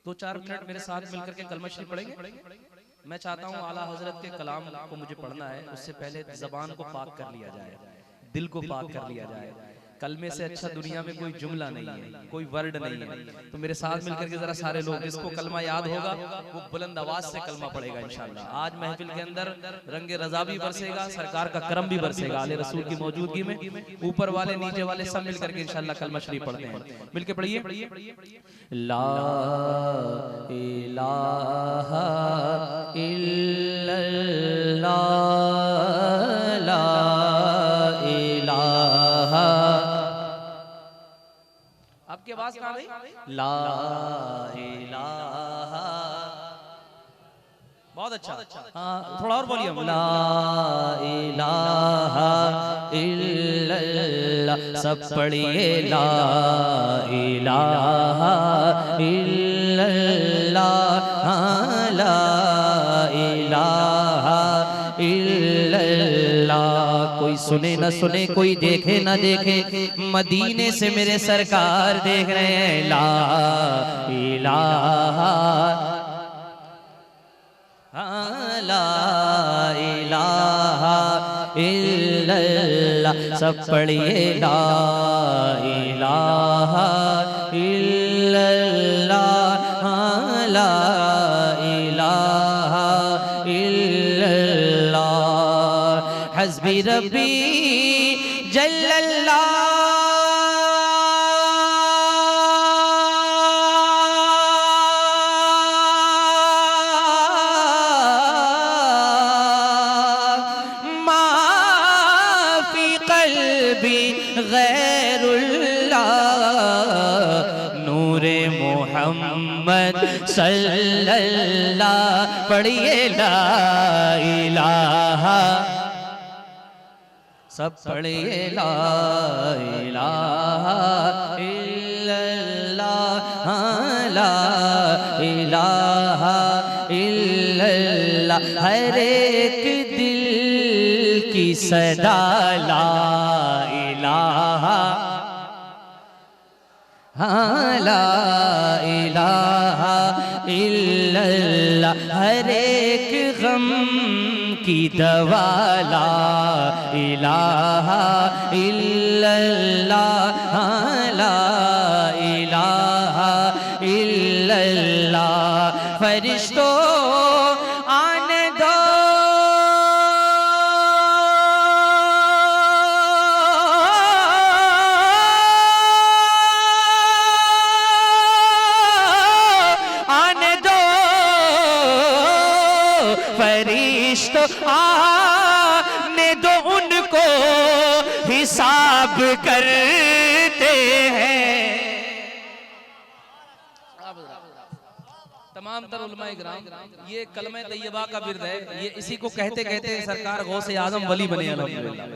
2-4 minute मेरे साथ मिलकर के कलमा शरीफ पढ़ेंगे। मैं चाहता हूँ आला हजरत के कलाम को मुझे पढ़ना है, उससे पहले जबान को पाक कर लिया जाए, दिल को पाक कर लिया जाए। कलमे से अच्छा दुनिया में कोई जुमला नहीं है, कोई वर्ड नहीं है। तो मेरे साथ मिलकर के जरा सारे लोग, जिसको कलमा याद होगा वो बुलंद आवाज से कलमा पढ़ेगा इंशाल्लाह। आज महफिल के अंदर रंगे रजा भी बरसेगा, सरकार का करम भी बरसेगा आले रसूल की मौजूदगी में। ऊपर वाले नीचे वाले सब मिलकर के इंशाल्लाह कलमा शरीफ पढ़ते हैं। मिलके पढ़िए। ला इलाहा इल्लल्लाह, ला इलाहा। आपकी आवाज कहां गई? ला इलाहा। बहुत अच्छा। हाँ, थोड़ा और बोलिए। ला इलाहा इल्लल्लाह, सब पढ़िए। ला इलाहा इल्लल्लाह, ला इलाहा इल्लल्लाह। कोई सुने न सुने, कोई देखे न देखे, मदीने से मेरे सरकार देख रहे हैं। ला इलाहा, ला इलाहा इल्लल्लाह, सब पढ़िए। ला इलाहा इल्लल्लाह, ला इलाहा इल्लल्लाह। हस्बी रब्बी जल्लल्लाह, नूरे मोहम्मद सल्लल्लाह, पढ़िए। ला इलाहा, सब पढ़िए। ला इलाहा इल्लल्लाह, ला इलाहा इल्लल्लाह। हर एक दिल की सदा ला इलाहा, ला इलाहा इल्लल्लाह। हर एक गम की दवा ला इलाहा इल्लल्लाह, ला इलाहा इल्लल्लाह। फरिश्तों आने दो, फरिश्तों आने दो, उनको हिसाब करते हैं। तमाम तर उलमा इकराम, ये कलमे तैयबा का बिरद है। ये इसी को कहते कहते सरकार गौसे आजम वली बने अल्हम्दुलिल्लाह।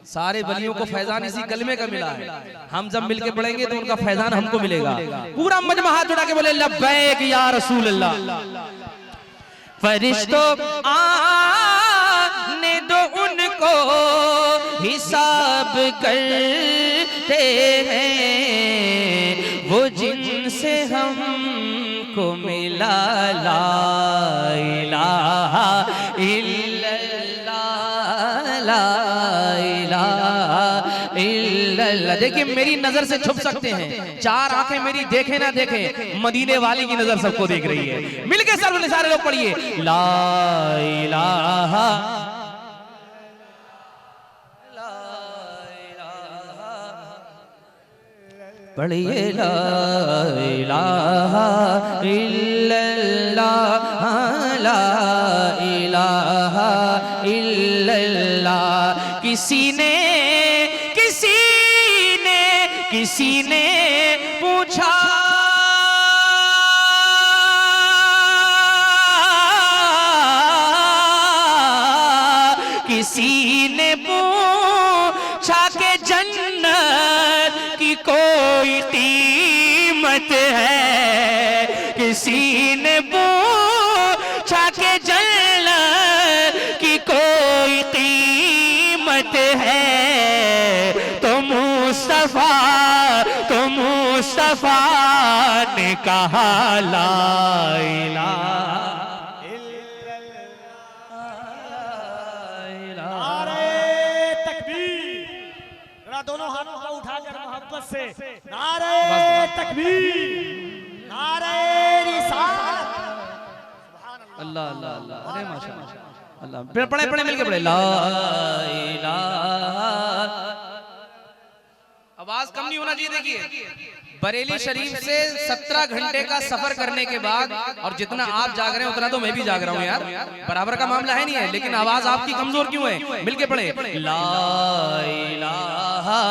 सारे वलियों को फैजान इसी कलमे का मिला है। हम जब मिलके पढ़ेंगे तो उनका फैजान हमको मिलेगा। पूरा मजमा हाथ उठा के बोले लब्बैक या रसूल अल्लाह। फरिश्तों आने दो, उनको हिसाब करते हैं। वो जिनसे हमको मिला ला इलाहा इल्लल्लाह, ला इलाहा इल्लल्लाह। देखिए मेरी नजर से छुप सकते हैं, चार आंखें मेरी देखे ना देखे, मदीने वाली की नजर सबको देख रही है। मिलके सारे लोग पढ़िए। ला इलाहा, पढ़िए। ला इलाहा इल्लल्लाह, ला इलाहा इल्लल्लाह। किसी ने पूछा, किसी ने पूछा कि जन्नत की कोई कीमत है। किसी ने पूछा कि जन्नत की कोई कीमत है। तो मुस्तफा ने ने कहा ला इलाहा दोनों हाथों को उठाकर मोहब्बत से नारे तकबीर, नारे रिसालत। अल्लाह अल्लाह अल्लाह, अरे माशाअल्लाह अल्लाह। पढ़े पढ़े मिलके पढ़े ला इलाहा। आवाज कम नहीं होना चाहिए। देखिए बरेली शरीफ से 17 घंटे का सफर करने के बाद, और जितना आप जाग रहे हैं उतना तो मैं भी जाग रहा हूँ यार, बराबर का मामला है नहीं है, लेकिन आवाज आपकी कमजोर क्यों है? मिलके पढ़े ला इलाहा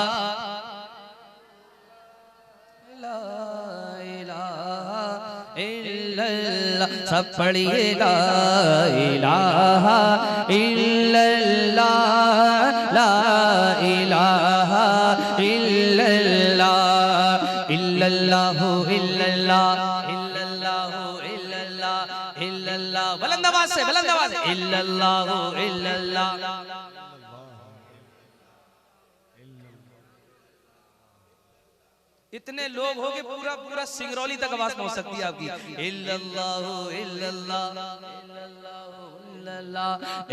ला इलाहा इल्लल्लाह। सब पढ़िए ला इलाहा इल्लल्लाह ला इलाहा इल्लल्लाह इल्लल्लाहु इल्लल्लाह इल्लल्लाहु इल्लल्लाह इल्लल्लाह। बुलंद आवाज से, बुलंद आवाज से इल्लल्लाहु इल्लल्लाह। इतने लोग हो के पूरा पूरा सिंगरौली तक आवाज पहुंच सकती है आपकी। इल्लल्लाहु इल्लल्लाह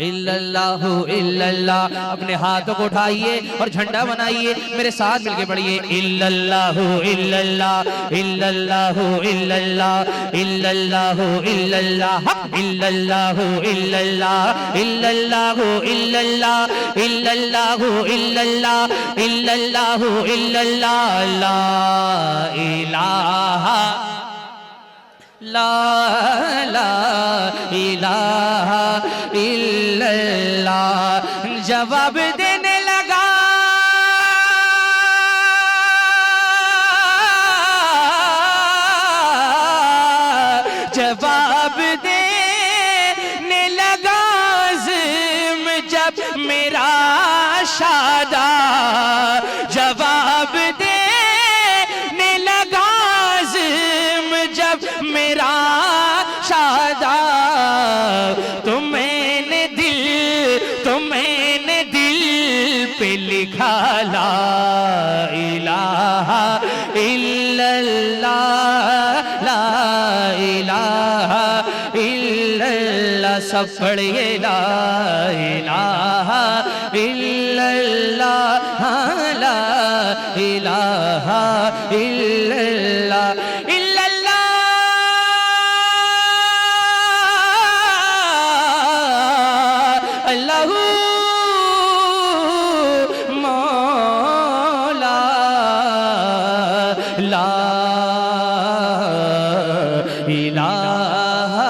इल्लल्लाहु इल्लल्लाह। अपने हाथों को उठाइए और झंडा बनाइए, मेरे साथ मिलके पढ़िए इल्लल्लाहु इल्लल्लाह इल्लल्लाहु इल्लल्लाह इल्लल्लाहु इल्लल्लाह इल्लल्लाहु इल्लल्लाह इल्लल्लाहु इल्लल्लाह इल्लल्लाहु इल्लल्लाह इल्लल्लाहु इल्लल्लाह। ला इलाहा ला ला इलाहा इल्लल्लाह। जवाब देने लगा जवाब देने लगा ज़िम जब मेरा शादा। जवाब देने लगा ज़िम जब मेरा शादा। तो मैंने दिल पे लिखा ला इलाहा इल्लल्लाह ला इलाहा इल्लल्लाह। सब पढ़िए ला इलाहा इल्लल्लाह ला इलाहा इल्लल्लाह इल्लल्लाह अल्लाहू मौला ला इलाहा